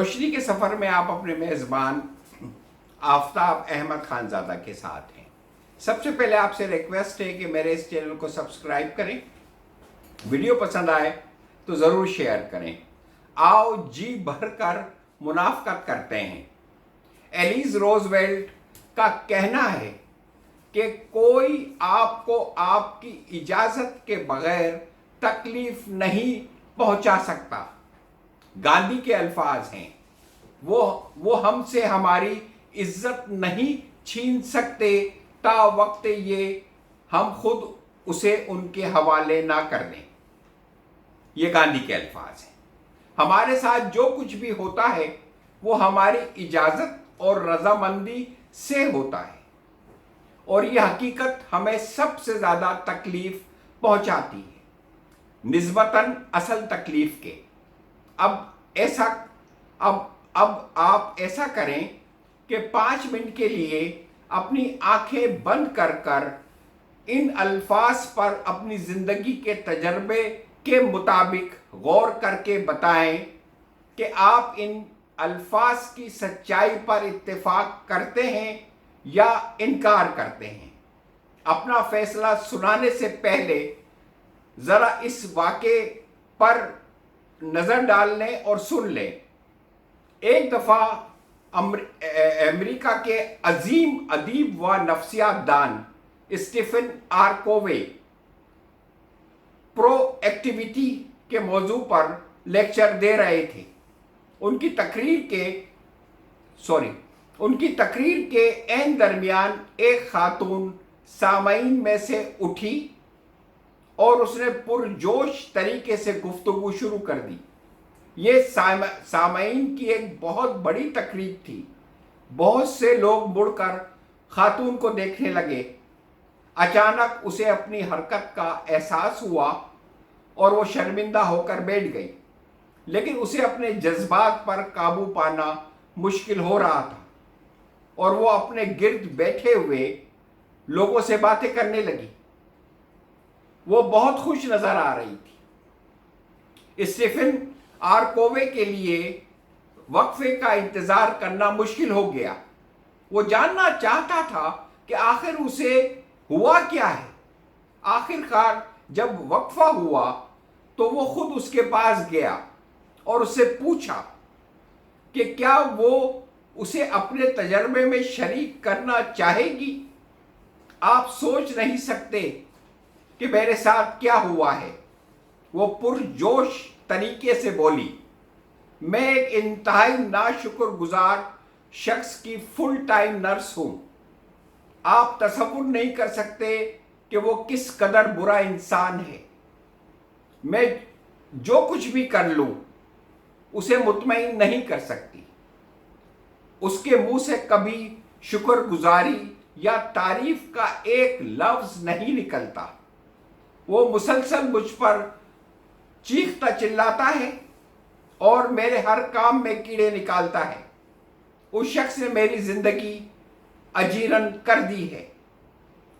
روشنی کے سفر میں آپ اپنے میزبان آفتاب احمد خانزادہ کے ساتھ ہیں۔ سب سے پہلے آپ سے ریکویسٹ ہے کہ میرے اس چینل کو سبسکرائب کریں، ویڈیو پسند آئے تو ضرور شیئر کریں۔ آؤ جی بھر کر منافقت کرتے ہیں۔ ایلیز روزویلٹ کا کہنا ہے کہ کوئی آپ کو آپ کی اجازت کے بغیر تکلیف نہیں پہنچا سکتا۔ گاندھی کے الفاظ ہیں، وہ ہم سے ہماری عزت نہیں چھین سکتے تا وقت یہ ہم خود اسے ان کے حوالے نہ کر دیں۔ یہ گاندھی کے الفاظ ہیں۔ ہمارے ساتھ جو کچھ بھی ہوتا ہے وہ ہماری اجازت اور رضامندی سے ہوتا ہے، اور یہ حقیقت ہمیں سب سے زیادہ تکلیف پہنچاتی ہے نسبتاً اصل تکلیف کے۔ اب آپ ایسا کریں کہ 5 منٹ کے لیے اپنی آنکھیں بند کر کر ان الفاظ پر اپنی زندگی کے تجربے کے مطابق غور کر کے بتائیں کہ آپ ان الفاظ کی سچائی پر اتفاق کرتے ہیں یا انکار کرتے ہیں۔ اپنا فیصلہ سنانے سے پہلے ذرا اس واقعے پر نظر ڈال لیں اور سن لیں۔ ایک دفعہ امریکہ کے عظیم ادیب و نفسیات دان اسٹیفن آر کووے پرو ایکٹیویٹی کے موضوع پر لیکچر دے رہے تھے۔ ان کی تقریر کے عین درمیان ایک خاتون سامعین میں سے اٹھی اور اس نے پرجوش طریقے سے گفتگو شروع کر دی۔ یہ سامعین کی ایک بہت بڑی تقریب تھی۔ بہت سے لوگ مڑ کر خاتون کو دیکھنے لگے۔ اچانک اسے اپنی حرکت کا احساس ہوا اور وہ شرمندہ ہو کر بیٹھ گئی، لیکن اسے اپنے جذبات پر قابو پانا مشکل ہو رہا تھا اور وہ اپنے گرد بیٹھے ہوئے لوگوں سے باتیں کرنے لگی۔ وہ بہت خوش نظر آ رہی تھی۔ اسٹیفن آر کووے کے لیے وقفے کا انتظار کرنا مشکل ہو گیا۔ وہ جاننا چاہتا تھا کہ آخر اسے ہوا کیا ہے۔ آخر کار جب وقفہ ہوا تو وہ خود اس کے پاس گیا اور اس سے پوچھا کہ کیا وہ اسے اپنے تجربے میں شریک کرنا چاہے گی۔ آپ سوچ نہیں سکتے کہ میرے ساتھ کیا ہوا ہے، وہ پرجوش طریقے سے بولی۔ میں ایک انتہائی ناشکر گزار شخص کی فل ٹائم نرس ہوں۔ آپ تصور نہیں کر سکتے کہ وہ کس قدر برا انسان ہے۔ میں جو کچھ بھی کر لوں اسے مطمئن نہیں کر سکتی۔ اس کے منہ سے کبھی شکر گزاری یا تعریف کا ایک لفظ نہیں نکلتا۔ وہ مسلسل مجھ پر چیختا چلاتا ہے اور میرے ہر کام میں کیڑے نکالتا ہے۔ اس شخص نے میری زندگی اجیرن کر دی ہے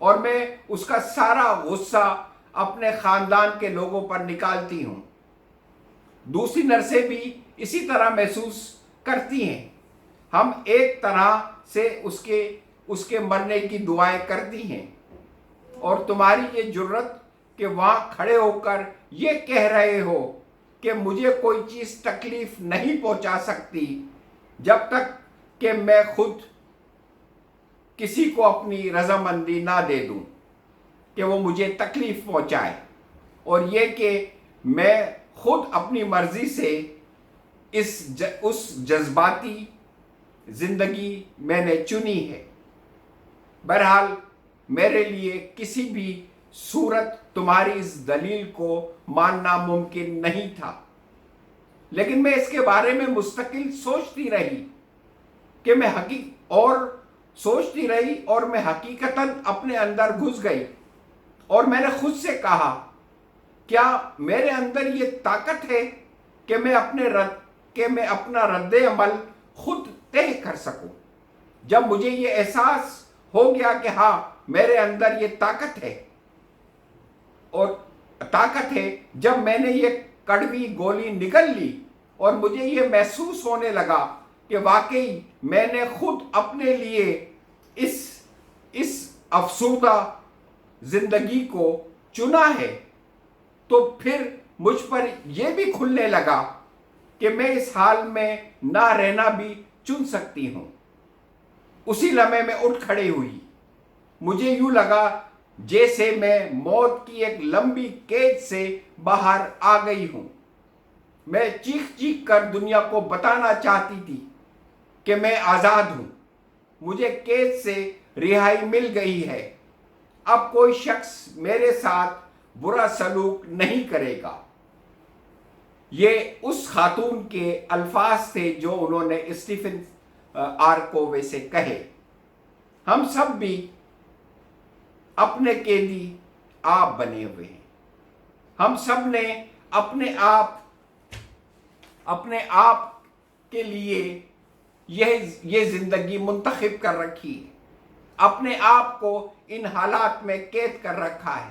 اور میں اس کا سارا غصہ اپنے خاندان کے لوگوں پر نکالتی ہوں۔ دوسری نرسیں بھی اسی طرح محسوس کرتی ہیں۔ ہم ایک طرح سے اس کے مرنے کی دعائیں کرتی ہیں، اور تمہاری یہ جرت کہ وہاں کھڑے ہو کر یہ کہہ رہے ہو کہ مجھے کوئی چیز تکلیف نہیں پہنچا سکتی جب تک کہ میں خود کسی کو اپنی رضامندی نہ دے دوں کہ وہ مجھے تکلیف پہنچائے، اور یہ کہ میں خود اپنی مرضی سے اس جذباتی زندگی میں نے چنی ہے۔ بہرحال میرے لیے کسی بھی صورت تمہاری اس دلیل کو ماننا ممکن نہیں تھا، لیکن میں اس کے بارے میں مستقل سوچتی رہی اور میں حقیقتاً اپنے اندر گھس گئی، اور میں نے خود سے کہا، کیا میرے اندر یہ طاقت ہے کہ میں اپنا رد عمل خود طے کر سکوں؟ جب مجھے یہ احساس ہو گیا کہ ہاں میرے اندر یہ طاقت ہے، جب میں نے یہ کڑوی گولی نگل لی اور مجھے یہ محسوس ہونے لگا کہ واقعی میں نے خود اپنے لیے اس افسردہ زندگی کو چنا ہے، تو پھر مجھ پر یہ بھی کھلنے لگا کہ میں اس حال میں نہ رہنا بھی چن سکتی ہوں۔ اسی لمحے میں اٹھ کھڑی ہوئی۔ مجھے یوں لگا جیسے میں موت کی ایک لمبی قید سے باہر آ گئی ہوں۔ میں چیخ چیخ کر دنیا کو بتانا چاہتی تھی کہ میں آزاد ہوں، مجھے قید سے رہائی مل گئی ہے، اب کوئی شخص میرے ساتھ برا سلوک نہیں کرے گا۔ یہ اس خاتون کے الفاظ تھے جو انہوں نے اسٹیفن آر کووے سے کہے۔ ہم سب بھی اپنے قیدی آپ بنے ہوئے ہیں۔ ہم سب نے اپنے آپ کے لیے یہ زندگی منتخب کر رکھی ہے، اپنے آپ کو ان حالات میں قید کر رکھا ہے،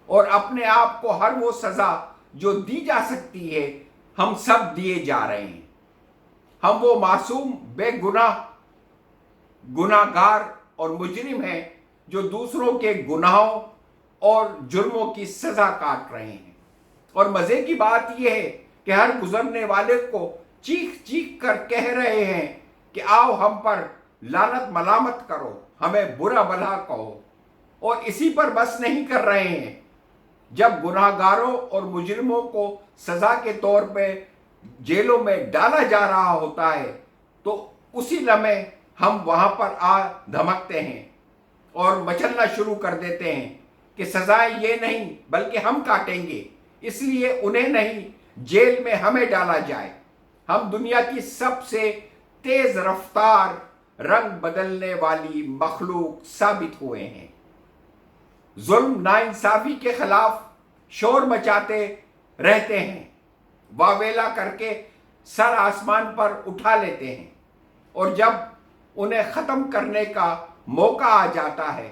اور اپنے آپ کو ہر وہ سزا جو دی جا سکتی ہے ہم سب دیے جا رہے ہیں۔ ہم وہ معصوم بے گناہ گار اور مجرم ہیں جو دوسروں کے گناہوں اور جرموں کی سزا کاٹ رہے ہیں۔ اور مزے کی بات یہ ہے کہ ہر گزرنے والے کو چیخ چیخ کر کہہ رہے ہیں کہ آؤ ہم پر لعنت ملامت کرو، ہمیں برا بھلا کہو، اور اسی پر بس نہیں کر رہے ہیں۔ جب گناہ گاروں اور مجرموں کو سزا کے طور پہ جیلوں میں ڈالا جا رہا ہوتا ہے تو اسی لمحے ہم وہاں پر آ دھمکتے ہیں اور مچلنا شروع کر دیتے ہیں کہ سزائیں یہ نہیں بلکہ ہم کاٹیں گے، اس لیے انہیں نہیں، جیل میں ہمیں ڈالا جائے۔ ہم دنیا کی سب سے تیز رفتار رنگ بدلنے والی مخلوق ثابت ہوئے ہیں۔ ظلم ناانصافی کے خلاف شور مچاتے رہتے ہیں، واویلا کر کے سر آسمان پر اٹھا لیتے ہیں، اور جب انہیں ختم کرنے کا موقع آ جاتا ہے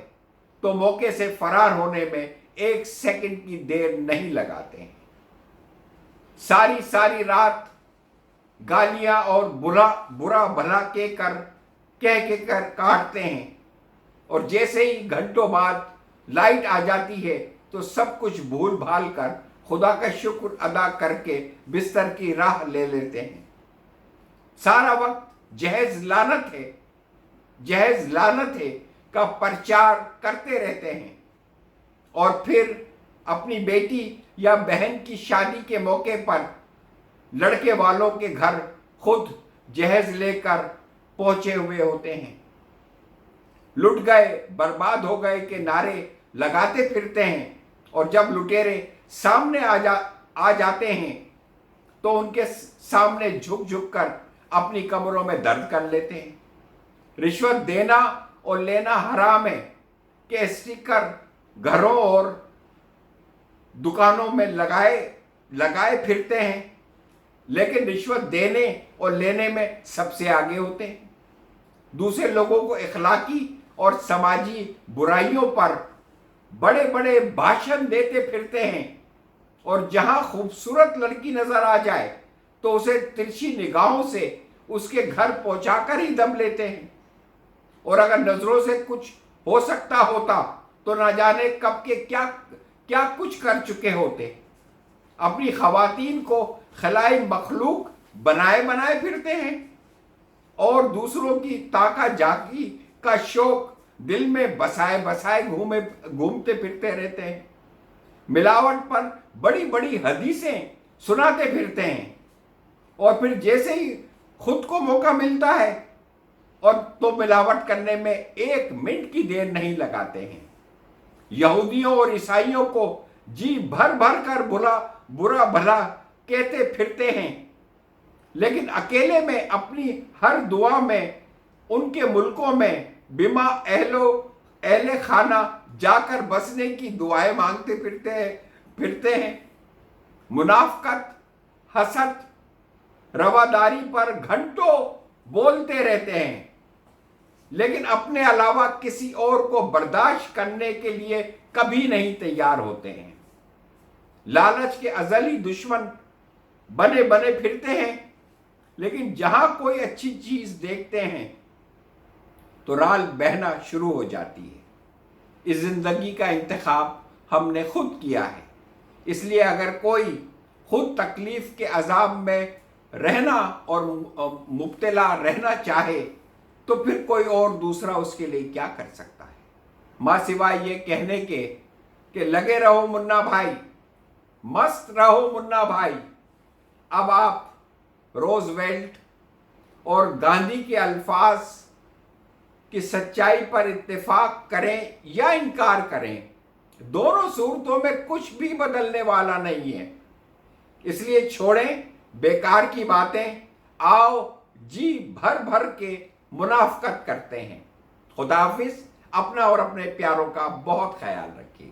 تو موقع سے فرار ہونے میں ایک سیکنڈ کی دیر نہیں لگاتے ہیں۔ ساری رات گالیاں اور برا بھلا کہہ کر کاٹتے ہیں، اور جیسے ہی گھنٹوں بعد لائٹ آ جاتی ہے تو سب کچھ بھول بھال کر خدا کا شکر ادا کر کے بستر کی راہ لے لیتے ہیں۔ سارا وقت جہیز لعنت ہے کا پرچار کرتے رہتے ہیں، اور پھر اپنی بیٹی یا بہن کی شادی کے موقع پر لڑکے والوں کے گھر خود جہیز لے کر پہنچے ہوئے ہوتے ہیں۔ لٹ گئے، برباد ہو گئے کے نعرے لگاتے پھرتے ہیں، اور جب لٹیرے سامنے آ جاتے ہیں تو ان کے سامنے جھک کر اپنی کمروں میں درد کر لیتے ہیں۔ رشوت دینا اور لینا حرام ہے کہ اسٹیکر گھروں اور دکانوں میں لگائے پھرتے ہیں، لیکن رشوت دینے اور لینے میں سب سے آگے ہوتے ہیں۔ دوسرے لوگوں کو اخلاقی اور سماجی برائیوں پر بڑے بڑے بھاشن دیتے پھرتے ہیں، اور جہاں خوبصورت لڑکی نظر آ جائے تو اسے ترچھی نگاہوں سے اس کے گھر پہنچا کر ہی دم لیتے ہیں، اور اگر نظروں سے کچھ ہو سکتا ہوتا تو نہ جانے کب کے کیا کچھ کر چکے ہوتے۔ اپنی خواتین کو خلائی مخلوق بنائے پھرتے ہیں، اور دوسروں کی تاکہ جاکی کا شوق دل میں بسائے گھومتے پھرتے رہتے ہیں۔ ملاوٹ پر بڑی بڑی حدیثیں سناتے پھرتے ہیں، اور پھر جیسے ہی خود کو موقع ملتا ہے اور تو ملاوٹ کرنے میں ایک منٹ کی دیر نہیں لگاتے ہیں۔ یہودیوں اور عیسائیوں کو جی بھر کر برا بھلا کہتے پھرتے ہیں، لیکن اکیلے میں اپنی ہر دعا میں ان کے ملکوں میں بما اہل خانہ جا کر بسنے کی دعائیں مانگتے پھرتے ہیں۔ منافقت، حسد، رواداری پر گھنٹوں بولتے رہتے ہیں، لیکن اپنے علاوہ کسی اور کو برداشت کرنے کے لیے کبھی نہیں تیار ہوتے ہیں۔ لالچ کے ازلی دشمن بنے بنے پھرتے ہیں، لیکن جہاں کوئی اچھی چیز دیکھتے ہیں تو رال بہنا شروع ہو جاتی ہے۔ اس زندگی کا انتخاب ہم نے خود کیا ہے، اس لیے اگر کوئی خود تکلیف کے عذاب میں رہنا اور مبتلا رہنا چاہے تو پھر کوئی اور دوسرا اس کے لیے کیا کر سکتا ہے، ماں سوائے یہ کہنے کے کہ لگے رہو منا بھائی، مست رہو منا بھائی۔ اب آپ روز ویلٹ اور گاندھی کے الفاظ کی سچائی پر اتفاق کریں یا انکار کریں، دونوں صورتوں میں کچھ بھی بدلنے والا نہیں ہے۔ اس لیے چھوڑیں بیکار کی باتیں، آؤ جی بھر بھر کے منافقت کرتے ہیں۔ خدا حافظ، اپنا اور اپنے پیاروں کا بہت خیال رکھیے۔